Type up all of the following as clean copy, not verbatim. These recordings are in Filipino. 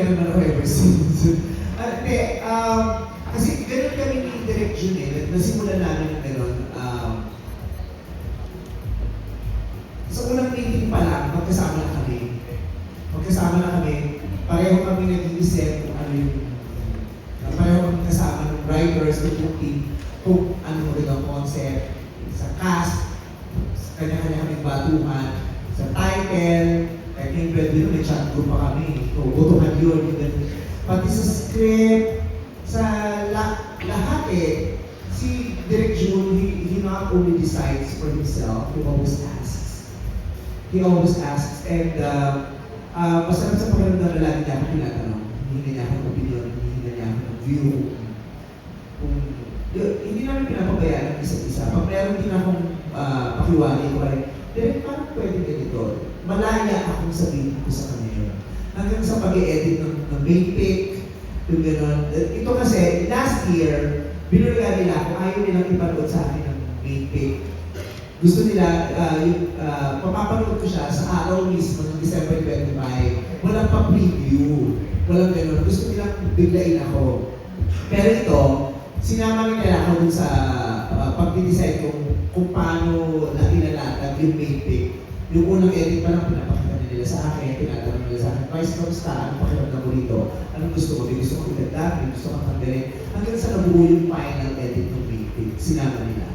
naman ako ever since. Hindi, kasi ganun kami ni Direk Jun eh. Nasimulan namin ng ganun. Sa unang meeting pa lang, magkasama na kami. Pareho kami nag-iisip kung ano yung pareho kami kasama ng writers, ng team, kung ano mo rin ang concept, sa cast, kanya-kanya kami batuhan, sa title, kahit yung breadwinner, may chat group pa kami. So, butuhan yun. Pati sa script, sa lahat eh, si Direk Jun, he not only decides for himself, he always asks. And masarap sa pakiramdam na lagi niya ako tinatanong. Hindi niya ako ng opinion, hindi niya ako ng view. Hindi namin pinapabayaan ang isa't isa. Pag meron din akong pakiwali ko ay, Direk, paano pwede ganito? Malaya akong sabihin ko sa kanya yun. Hanggang sa pag-i-edit ng main pick, yung gano'n. Ito kasi, last year, binurigan nila ako, ayaw nilang ipanood sa akin ng main pick. Gusto nila, papapanood ko siya sa araw mismo ng December 25. Walang pa-preview. Walang gano'n. Gusto nilang biglain ako. Pero ito, sinama nila ako dun sa pag-decide kung paano na ilalatag yung main pick. Yung unang edit pa lang pinapakita nila sa akin, tinatanong nila sa akin, Vice, kamusta? Anong pakiramdam mo dito? Anong gusto mo? May gusto kong itagdag? May gusto kong tanggalin? Hanggang sa nabuo yung final edit ng main pick, sinama nila.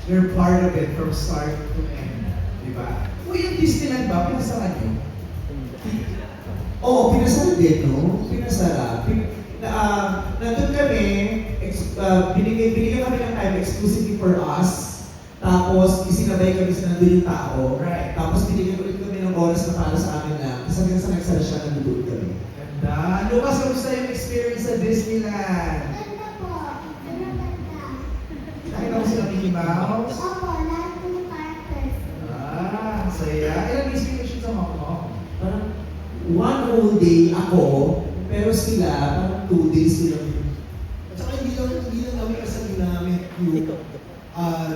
You're part of it from start to end. Di ba? Uy, yung Disneyland ba? Pinasaran nyo? Oo, pinasara din, no? Pinasara. Nandun kami, binigyan kami ng time exclusively for us. Tapos, isinabay kami sa nandun yung tao. Right. Tapos, binigyan ulit kami ng oras na para sa amin lang. Kasi hanggang sa nagsara siya, nandun kami. Ganda. Lucas, kamusta yung experience sa Disneyland? Ganda po. Ganda. Nakita mo sila Mickey Mouse? Opo, lahat ng characters. Ah, saya. Ilang days vacation sa Hong Kong? Parang, one whole day ako, pero sila, parang 2 days sila. At saka hindi lang kami kasali namin yung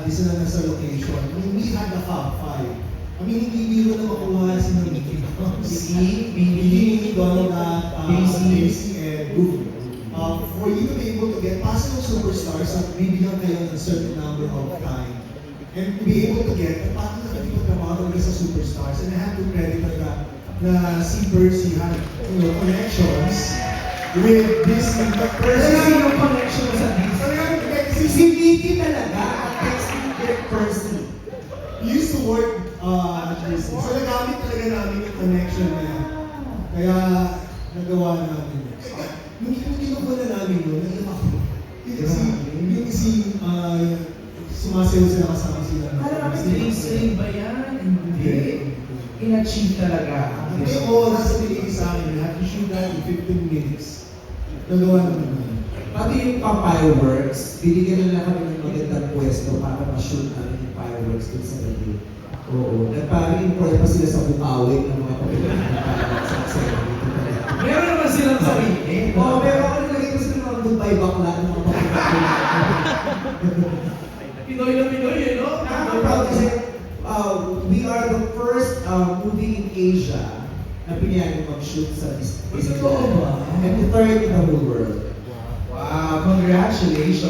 di sila nasa location. I mean, we had a Fab 5. I mean, hindi biro na makuha si Mickey Mouse. Si Minnie, Donald, Daisy, and Goofy. For you to be able to get past those superstars at bibigyan kayo ng certain number of time and to be able to get, paano nakikipagtrabaho talaga sa superstars. And I have to credit na si Percy had connections with Disney. Kasi yung connection sa Disney. Si Mickey talaga, at si Direk Percy. He used to work at Disney. So nagamit talaga namin yung connection na yan. Kaya nagawa namin. Nung kinukuha na namin yun, naiyak ako. Yung sumasayaw sila kasama sila. Alam namin, Disney ba yan? Hindi. In-achieve talaga. May oras na binigay sa akin, we have to shoot that in 15 minutes. Nagawa naman namin. Pati yung fireworks, binigyan na kami ng magandang pwesto para ma-shoot namin yung fireworks dun sa gabi. Oo. Nagpa-import pa sila sa Bukawi ng mga pagkakas ng fireworks sa eksena dito talaga. Meron naman silang sarili. Oo, pero ako nilagay ko sila ng Dubai bakla ng mga pagkakas. Pinoy na Pinoy, eh, no? I'm proud kasi we are the first movie in Asia na pinayagan mag-shoot sa Disneyland. Totoo ba? And the third in the whole world. Wow, congratulations.